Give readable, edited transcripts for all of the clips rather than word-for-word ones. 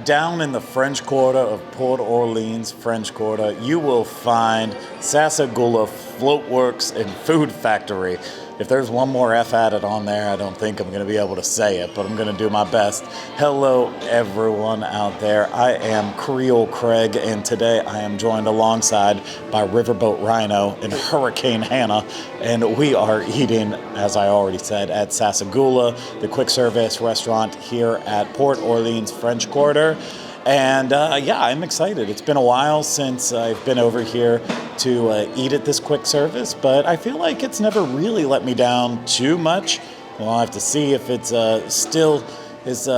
Down in the French Quarter of Port Orleans, French Quarter, you will find Sassagoula Floatworks and Food Factory. If there's one more F added on there, I don't think I'm going to be able to say it, but I'm going to do my best. Hello, everyone out there. I am Creole Craig, and today I am joined alongside by Riverboat Rhino and Hurricane Hannah, and we are eating, as I already said, at Sassagoula, the quick service restaurant here at Port Orleans, French Quarter. And yeah, I'm excited. It's been a while since I've been over here to eat at this quick service, but I feel like it's never really let me down too much. Well, I'll have to see if it's still as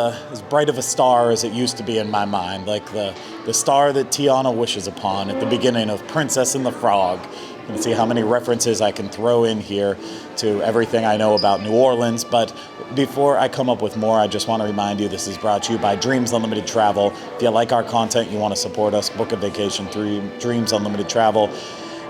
bright of a star as it used to be in my mind, like the star that Tiana wishes upon at the beginning of Princess and the Frog. And see how many references I can throw in here to everything I know about New Orleans. But before I come up with more, I just want to remind you this is brought to you by Dreams Unlimited Travel. If you like our content, you want to support us, book a vacation through Dreams Unlimited Travel.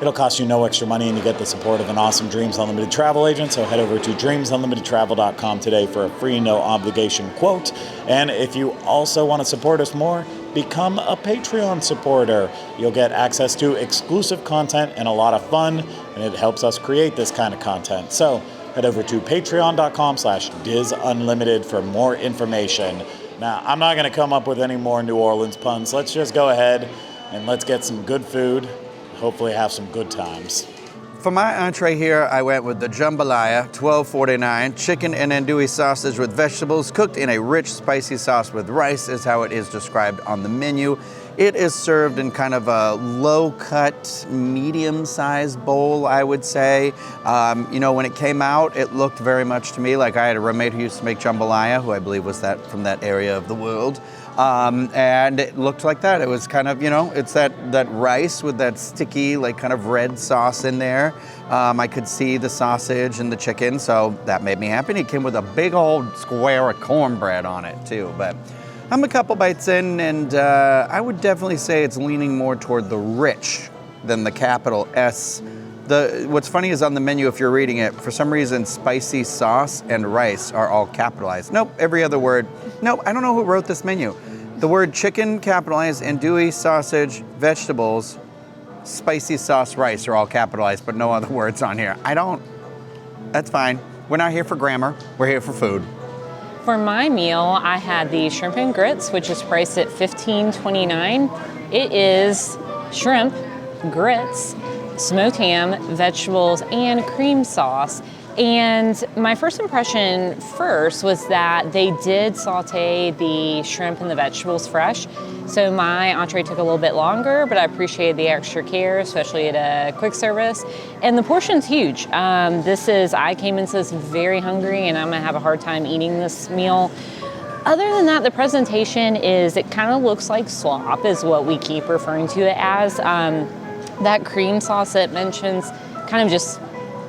It'll cost you no extra money, and you get the support of an awesome Dreams Unlimited travel agent. So head over to dreamsunlimitedtravel.com today for a free, no obligation quote. And if you also want to support us more, become a Patreon supporter. You'll get access to exclusive content and a lot of fun, and it helps us create this kind of content. So head over to patreon.com/DISUnlimited for more information. Now, I'm not going to come up with any more New Orleans puns. Let's just go ahead and let's get some good food. Hopefully have some good times. For my entree here, I went with the Jambalaya, $12.49. Chicken and andouille sausage with vegetables, cooked in a rich, spicy sauce with rice, is how it is described on the menu. It is served in kind of a low-cut, medium-sized bowl, I would say. When it came out, it looked very much to me like I had a roommate who used to make jambalaya, who I believe was from that area of the world. And it looked like that. It was kind of, it's that rice with that sticky, like kind of red sauce in there. I could see the sausage and the chicken, so that made me happy. And it came with a big old square of cornbread on it too. But I'm a couple bites in, and I would definitely say it's leaning more toward the rich than the capital S. What's funny is on the menu, if you're reading it, for some reason, spicy sauce and rice are all capitalized. Nope, every other word. Nope, I don't know who wrote this menu. The word chicken capitalized, andouille, sausage, vegetables, spicy sauce, rice are all capitalized, but no other words on here. That's fine. We're not here for grammar, we're here for food. For my meal, I had the shrimp and grits, which is priced at $15.29. It is shrimp, grits, smoked ham, vegetables, and cream sauce. And my first impression was that they did saute the shrimp and the vegetables fresh. So my entree took a little bit longer, but I appreciated the extra care, especially at a quick service. And the portion's huge. I came into this very hungry, and I'm gonna have a hard time eating this meal. Other than that, the presentation it kind of looks like slop is what we keep referring to it as. That cream sauce it mentions kind of just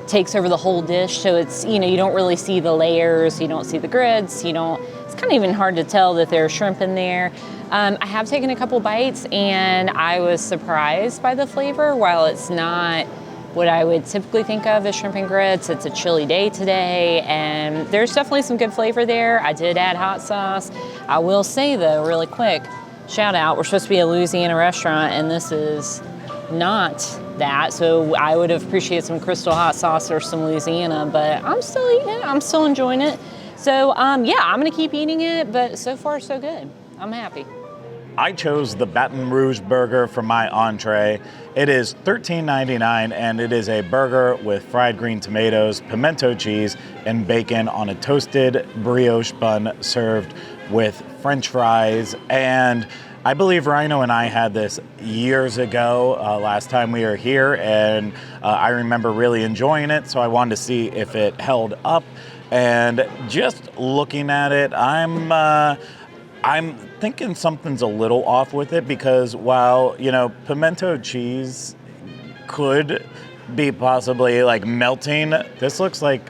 takes over the whole dish, so it's, you don't really see the layers, you don't see the grits, it's kind of even hard to tell that there's shrimp in there. I have taken a couple bites, and I was surprised by the flavor. While it's not what I would typically think of as shrimp and grits, it's a chilly day today, and there's definitely some good flavor there. I did add hot sauce. I will say, though, really quick, shout out, we're supposed to be a Louisiana restaurant, and this is not that, so I would have appreciated some Crystal hot sauce or some Louisiana, but I'm still eating it, I'm still enjoying it. So yeah, I'm gonna keep eating it, but so far so good. I'm happy. I chose the Baton Rouge burger for my entree. It is $13.99, and it is a burger with fried green tomatoes, pimento cheese, and bacon on a toasted brioche bun served with French fries. And I believe Rhino and I had this years ago, last time we were here, and I remember really enjoying it, so I wanted to see if it held up. And just looking at it, I'm thinking something's a little off with it, because while, pimento cheese could be possibly like melting, this looks like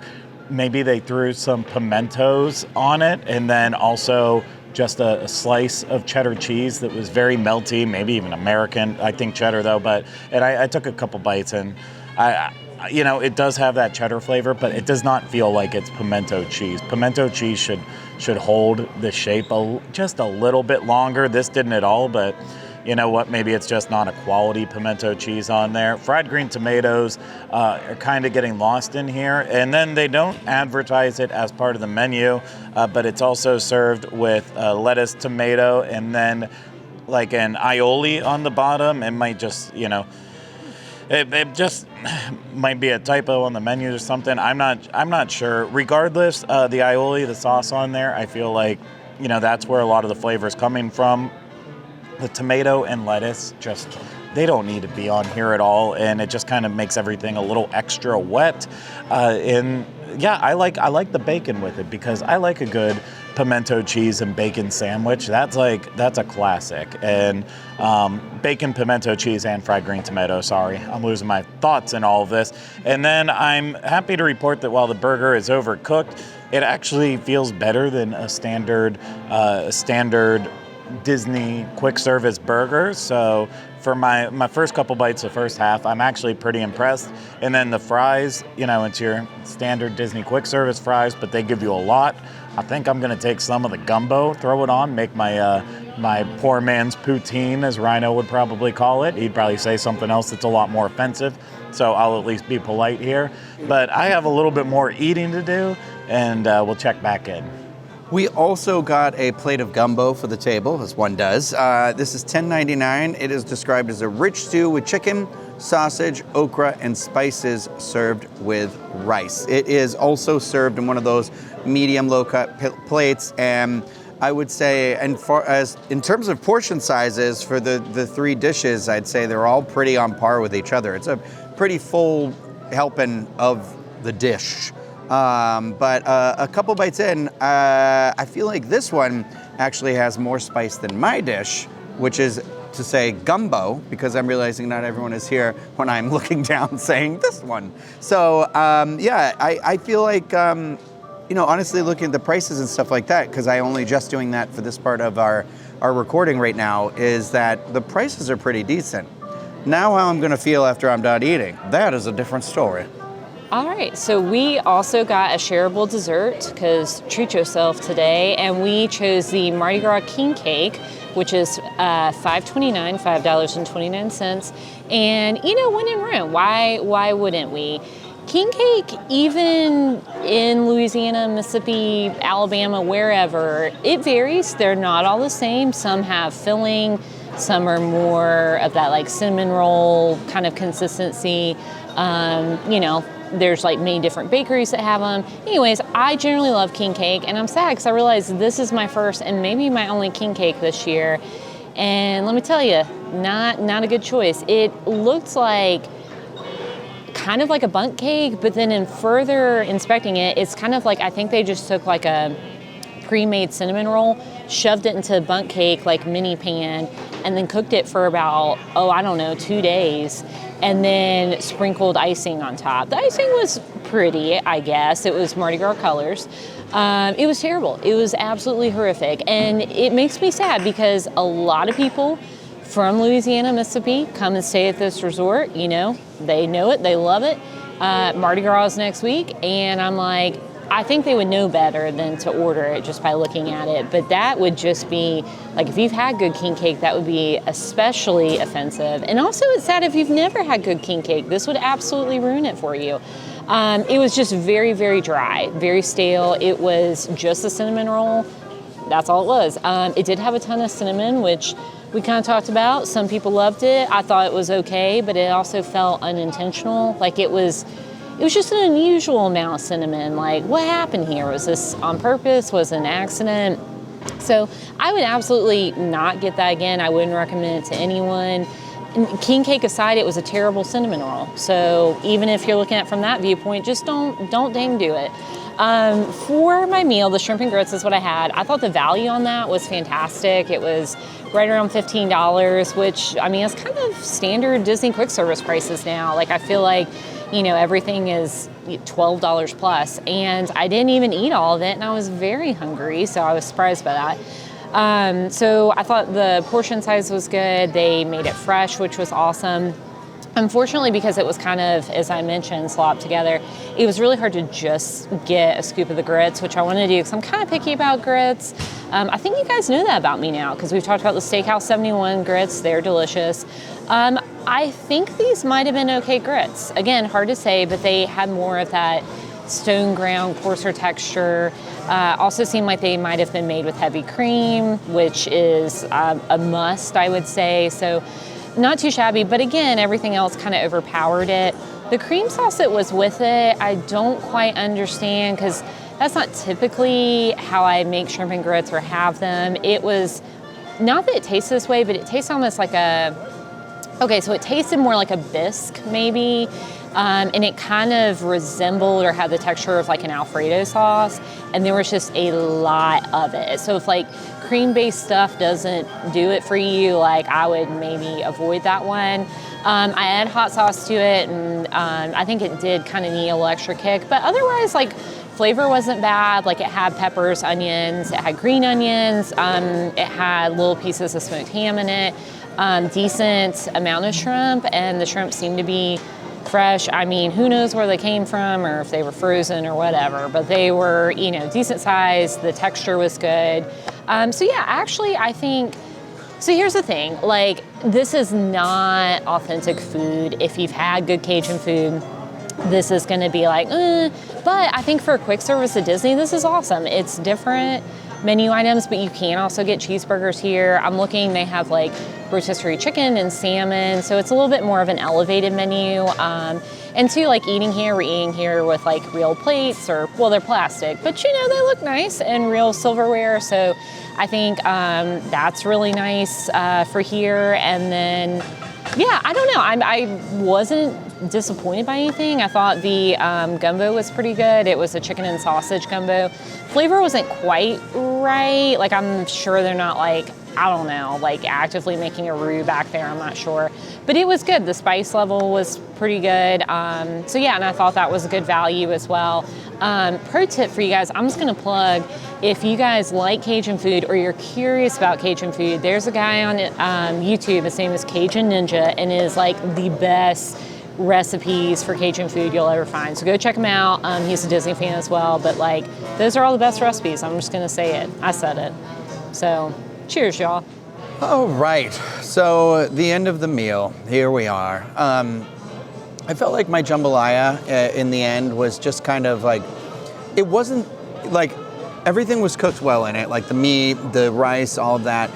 maybe they threw some pimentos on it, and then also just a slice of cheddar cheese that was very melty, maybe even American, I think cheddar though, and I took a couple bites, and it does have that cheddar flavor, but it does not feel like it's pimento cheese. Pimento cheese should hold the shape just a little bit longer. This didn't at all, but you know what? Maybe it's just not a quality pimento cheese on there. Fried green tomatoes are kind of getting lost in here. And then they don't advertise it as part of the menu, but it's also served with lettuce, tomato, and then like an aioli on the bottom. It might just, it just might be a typo on the menu or something. I'm not sure. Regardless, the aioli, the sauce on there, I feel like, that's where a lot of the flavor is coming from. The tomato and lettuce they don't need to be on here at all, and it just kind of makes everything a little extra wet. And yeah, I like the bacon with it because I like a good pimento cheese and bacon sandwich. That's a classic. And bacon, pimento cheese, and fried green tomato. Sorry, I'm losing my thoughts in all of this. And then I'm happy to report that while the burger is overcooked, it actually feels better than a standard Disney quick service burger. So for my first couple bites, the first half, I'm actually pretty impressed. And then the fries, it's your standard Disney quick service fries, but they give you a lot. I think I'm gonna take some of the gumbo, throw it on, make my poor man's poutine, as Rhino would probably call it. He'd probably say something else that's a lot more offensive, so I'll at least be polite here. But I have a little bit more eating to do, and we'll check back in. We also got a plate of gumbo for the table, as one does. This is $10.99. It is described as a rich stew with chicken, sausage, okra, and spices served with rice. It is also served in one of those medium low-cut plates, and I would say, in terms of portion sizes for the three dishes, I'd say they're all pretty on par with each other. It's a pretty full helping of the dish. But a couple bites in, I feel like this one actually has more spice than my dish, which is to say gumbo, because I'm realizing not everyone is here when I'm looking down saying this one. So I feel like, honestly looking at the prices and stuff like that, because I only just doing that for this part of our recording right now, is that the prices are pretty decent. Now how I'm gonna feel after I'm done eating, that is a different story. All right, so we also got a shareable dessert, because treat yourself today, and we chose the Mardi Gras King Cake, which is $5.29, $5.29. And, when in room, why wouldn't we? King cake, even in Louisiana, Mississippi, Alabama, wherever, it varies. They're not all the same. Some have filling, some are more of that like cinnamon roll kind of consistency. There's like many different bakeries that have them. Anyways, I generally love king cake, and I'm sad because I realized this is my first and maybe my only king cake this year. And let me tell you, not a good choice. It looked like kind of like a bundt cake, but then in further inspecting it, it's kind of like, I think they just took like a pre-made cinnamon roll, shoved it into a bundt cake, like mini pan, and then cooked it for about, 2 days, and then sprinkled icing on top. The icing was pretty, I guess. It was Mardi Gras colors. It was terrible. It was absolutely horrific. And it makes me sad because a lot of people from Louisiana, Mississippi come and stay at this resort. They know it, they love it. Mardi Gras is next week, and I'm like, I think they would know better than to order it just by looking at it. But that would just be, like, if you've had good king cake, that would be especially offensive. And also it's sad if you've never had good king cake. This would absolutely ruin it for you. It was just very, very dry, very stale. It was just a cinnamon roll. That's all it was. It did have a ton of cinnamon, which we kind of talked about. Some people loved it. I thought it was okay, but it also felt unintentional. Like it was just an unusual amount of cinnamon. Like, what happened here? Was this on purpose? Was it an accident? So I would absolutely not get that again. I wouldn't recommend it to anyone. And king cake aside, it was a terrible cinnamon roll. So even if you're looking at it from that viewpoint, just don't dang do it. For my meal, the shrimp and grits is what I had. I thought the value on that was fantastic. It was right around $15, which, I mean, it's kind of standard Disney quick service prices now. Like, I feel like, everything is $12 plus, and I didn't even eat all of it, and I was very hungry, so I was surprised by that. So I thought the portion size was good. They made it fresh, which was awesome. Unfortunately, because it was kind of, as I mentioned, slopped together, it was really hard to just get a scoop of the grits, which I want to do because I'm kind of picky about grits. I think you guys know that about me now because we've talked about the Steakhouse 71 grits. They're delicious. I think these might have been okay grits. Again, hard to say, but they had more of that stone ground, coarser texture. Also seemed like they might have been made with heavy cream, which is a must, I would say. So not too shabby, but again, everything else kind of overpowered it. The cream sauce that was with it, I don't quite understand because that's not typically how I make shrimp and grits or have them. It was, not that it tastes this way, but it tastes almost like okay, so it tasted more like a bisque maybe, and it kind of resembled or had the texture of like an Alfredo sauce, and there was just a lot of it. So if like cream-based stuff doesn't do it for you, like I would maybe avoid that one. I add hot sauce to it, and I think it did kind of need a little extra kick, but otherwise like flavor wasn't bad. Like it had peppers, onions, it had green onions, it had little pieces of smoked ham in it, decent amount of shrimp, and the shrimp seemed to be fresh. I mean, who knows where they came from or if they were frozen or whatever, but they were, you know, decent size. The texture was good. So yeah, actually I think, so here's the thing, like this is not authentic food. If you've had good Cajun food, this is gonna be like, but I think for a quick service at Disney, this is awesome. It's different menu items, but you can also get cheeseburgers here. I'm looking, they have like rotisserie chicken and salmon, so it's a little bit more of an elevated menu. And too, like we're eating here with like real plates, or well, they're plastic, but you know, they look nice and real silverware. So I think that's really nice for here. And then, yeah, I don't know. I wasn't disappointed by anything. I thought the gumbo was pretty good. It was a chicken and sausage gumbo. Flavor wasn't quite right. Like I'm sure they're not like, I don't know, like actively making a roux back there. I'm not sure, but it was good. The spice level was pretty good. So yeah, and I thought that was a good value as well. Pro tip for you guys, I'm just gonna plug, if you guys like Cajun food or you're curious about Cajun food, there's a guy on YouTube, his name is Cajun Ninja, and is like the best recipes for Cajun food you'll ever find. So go check him out. He's a Disney fan as well, but like those are all the best recipes. I'm just gonna say it. I said it. So cheers, y'all. All right, so the end of the meal, here we are. I felt like my jambalaya in the end was just kind of like, it wasn't like, everything was cooked well in it, like the meat, the rice, all of that.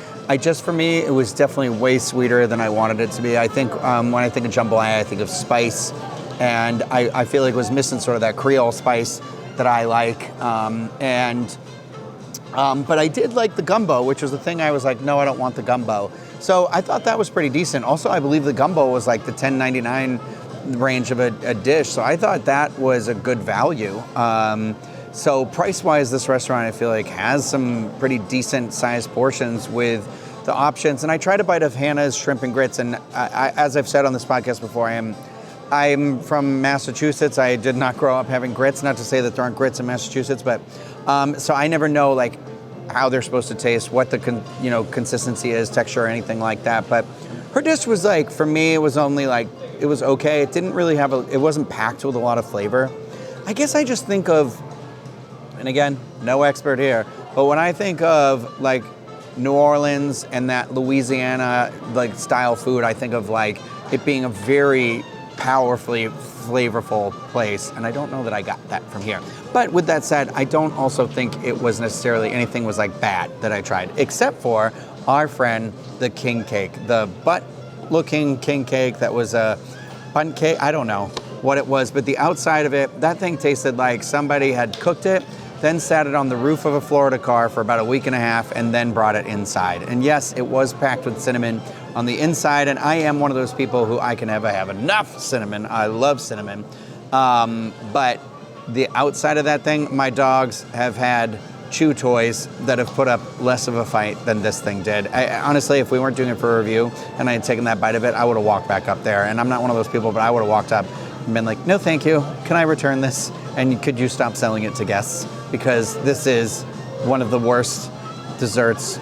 For me, it was definitely way sweeter than I wanted it to be. I think when I think of jambalaya, I think of spice, and I feel like it was missing sort of that Creole spice that I like. But I did like the gumbo, which was the thing I was like, no, I don't want the gumbo. So I thought that was pretty decent. Also, I believe the gumbo was like the $10.99 range of a dish. So I thought that was a good value. So price-wise, this restaurant, I feel like, has some pretty decent-sized portions with the options. And I tried a bite of Hannah's shrimp and grits, and as I've said on this podcast before, I'm from Massachusetts. I did not grow up having grits. Not to say that there aren't grits in Massachusetts, but so I never know like how they're supposed to taste, what the consistency is, texture, or anything like that. But her dish was like, for me, it was only like, it was okay. It didn't really have it wasn't packed with a lot of flavor. I guess I just think of, and again, no expert here, but when I think of like New Orleans and that Louisiana like style food, I think of like it being a very powerfully flavorful place, and I don't know that I got that from here. But with that said, I don't also think it was necessarily anything was like bad that I tried, except for our friend the king cake, the butt-looking king cake that was a bun cake. I don't know what it was, but the outside of it, that thing tasted like somebody had cooked it, then sat it on the roof of a Florida car for about a week and a half, and then brought it inside. And yes, it was packed with cinnamon on the inside, and I am one of those people who I can never have enough cinnamon. I love cinnamon. But the outside of that thing, my dogs have had chew toys that have put up less of a fight than this thing did. Honestly, if we weren't doing it for a review and I had taken that bite of it, I would have walked back up there. And I'm not one of those people, but I would have walked up and been like, no, thank you. Can I return this? And could you stop selling it to guests? Because this is one of the worst desserts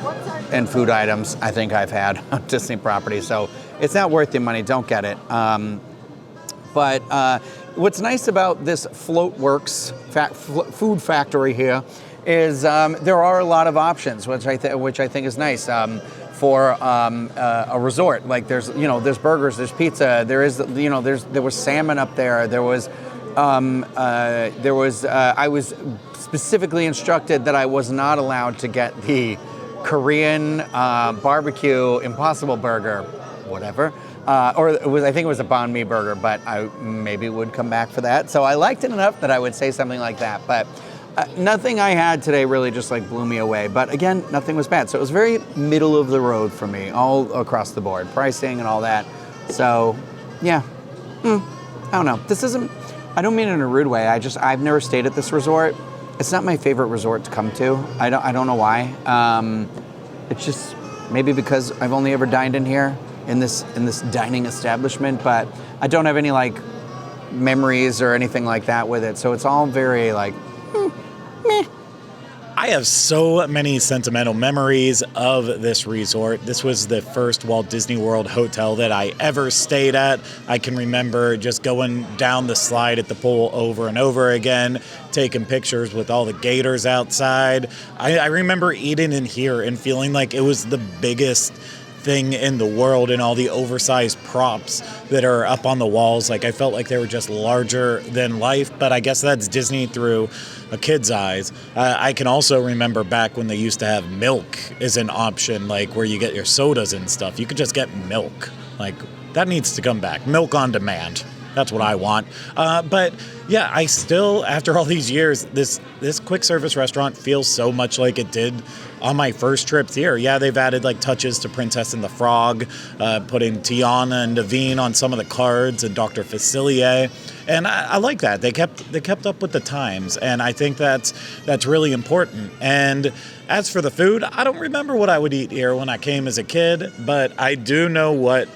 and food items I think I've had on Disney property. So it's not worth your money. Don't get it. But what's nice about this Floatworks food factory here is there are a lot of options, which I think is nice for a resort. Like there's burgers, there's pizza, there was salmon up there. There was I was specifically instructed that I was not allowed to get the Korean barbecue Impossible Burger, whatever. I think it was a banh mi burger, but I maybe would come back for that. So I liked it enough that I would say something like that. But nothing I had today really just like blew me away. But again, nothing was bad. So it was very middle of the road for me, all across the board, pricing and all that. So yeah, I don't know. I don't mean it in a rude way. I've never stayed at this resort. It's not my favorite resort to come to. I don't know why. It's just maybe because I've only ever dined in here in this dining establishment, but I don't have any like memories or anything like that with it. So it's all very like meh. I have so many sentimental memories of this resort. This was the first Walt Disney World hotel that I ever stayed at. I can remember just going down the slide at the pool over and over again, taking pictures with all the gators outside. I remember eating in here and feeling like it was the biggest thing in the world, and all the oversized props that are up on the walls. Like I felt like they were just larger than life, but I guess that's Disney through a kid's eyes. I can also remember back when they used to have milk as an option, like where you get your sodas and stuff. You could just get milk. Like that needs to come back. Milk on demand. That's what I want. But yeah, I still, after all these years, this quick service restaurant feels so much like it did on my first trips here. Yeah, they've added like touches to Princess and the Frog, putting Tiana and Naveen on some of the cards and Dr. Facilier. And I like that. They kept up with the times, and I think that's really important. And as for the food, I don't remember what I would eat here when I came as a kid, but I do know what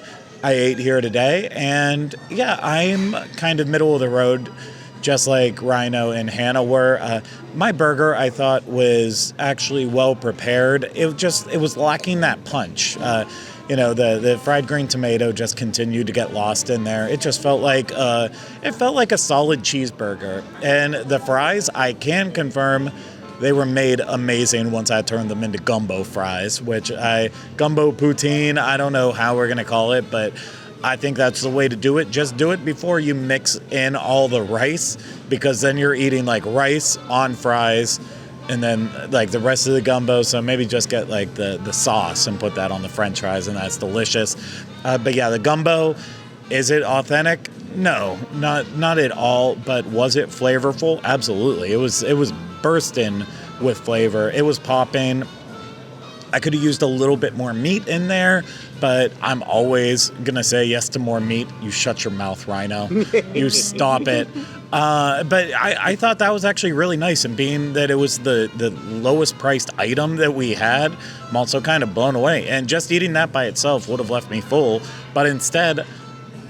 I ate here today. And yeah, I'm kind of middle of the road, just like Rhino and Hannah were. My burger, I thought, was actually well prepared. It was lacking that punch. The fried green tomato just continued to get lost in there. It just felt like a solid cheeseburger. And the fries, I can confirm, they were made amazing once I turned them into gumbo fries, gumbo poutine, I don't know how we're going to call it, but I think that's the way to do it. Just do it before you mix in all the rice, because then you're eating like rice on fries and then like the rest of the gumbo. So maybe just get like the sauce and put that on the French fries, and that's delicious. But yeah, the gumbo, is it authentic? No, not at all. But was it flavorful? Absolutely. It was bursting with flavor. It was popping. I could have used a little bit more meat in there, but I'm always going to say yes to more meat. You shut your mouth, Rhino. You stop it. But I thought that was actually really nice, and being that it was the lowest priced item that we had, I'm also kind of blown away. And just eating that by itself would have left me full, but instead,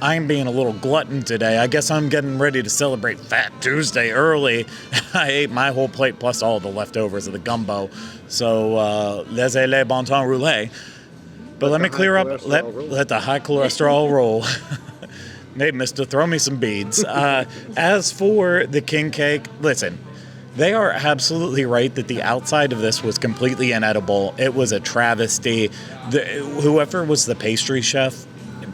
I'm being a little glutton today. I guess I'm getting ready to celebrate Fat Tuesday early. I ate my whole plate plus all the leftovers of the gumbo. So, laissez-les bon temps rouler. But let me clear up, let the high cholesterol roll. Hey, mister, throw me some beads. As for the king cake, listen, they are absolutely right that the outside of this was completely inedible. It was a travesty. Whoever was the pastry chef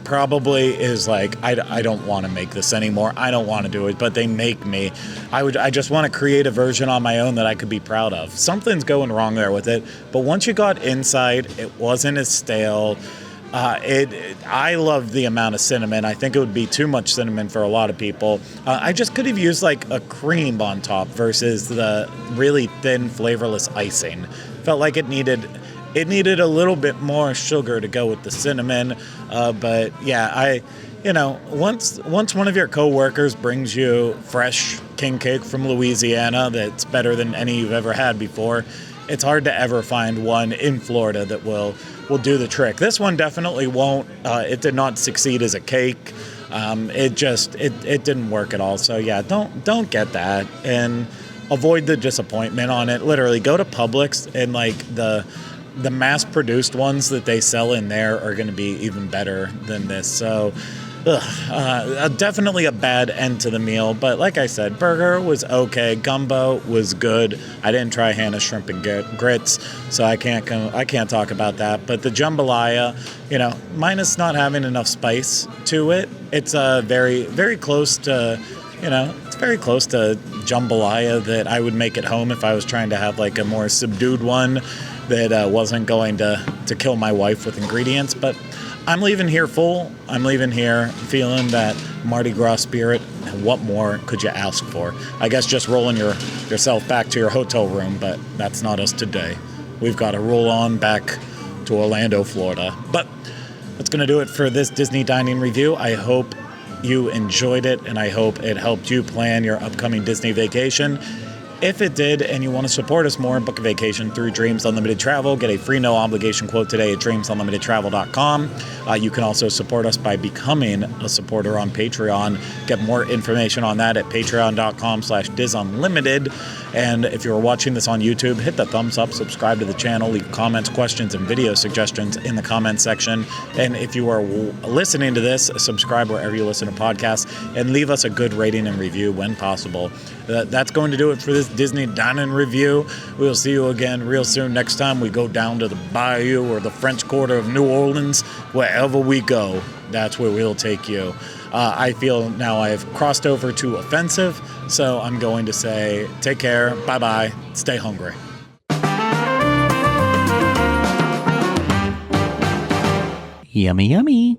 probably is like, I don't want to make this anymore. I don't want to do it, but they make me. I just want to create a version on my own that I could be proud of. Something's going wrong there with it, but once you got inside, it wasn't as stale. I love the amount of cinnamon. I think it would be too much cinnamon for a lot of people. I just could have used like a cream on top versus the really thin, flavorless icing. Felt like it needed a little bit more sugar to go with the cinnamon. But yeah, once one of your coworkers brings you fresh king cake from Louisiana that's better than any you've ever had before, it's hard to ever find one in Florida that will do the trick. This one definitely won't. It did not succeed as a cake. It didn't work at all. So yeah, don't get that, and avoid the disappointment on it. Literally go to Publix, and like the mass-produced ones that they sell in there are going to be even better than this. So Definitely a bad end to the meal, but like I said, burger was okay. Gumbo was good. I didn't try Hannah's shrimp and grits, so I can't talk about that. But the jambalaya, minus not having enough spice to it, it's very, very close to, it's very close to jambalaya that I would make at home if I was trying to have like a more subdued one that wasn't going to kill my wife with ingredients. But I'm leaving here full. I'm leaving here feeling that Mardi Gras spirit. And what more could you ask for? I guess just rolling yourself back to your hotel room, but that's not us today. We've got to roll on back to Orlando, Florida. But that's going to do it for this Disney dining review. I hope you enjoyed it, and I hope it helped you plan your upcoming Disney vacation. If it did and you want to support us more, book a vacation through Dreams Unlimited Travel. Get a free no obligation quote today at dreamsunlimitedtravel.com. You can also support us by becoming a supporter on Patreon. Get more information on that at patreon.com/disunlimited. And if you're watching this on YouTube, hit the thumbs up, subscribe to the channel, leave comments, questions, and video suggestions in the comment section. And if you are listening to this, subscribe wherever you listen to podcasts and leave us a good rating and review when possible. That's going to do it for this Disney Dining Review. We'll see you again real soon next time we go down to the Bayou or the French Quarter of New Orleans. Wherever we go, that's where we'll take you. I feel now I've crossed over to offensive, so I'm going to say take care, bye-bye, stay hungry. Yummy, yummy.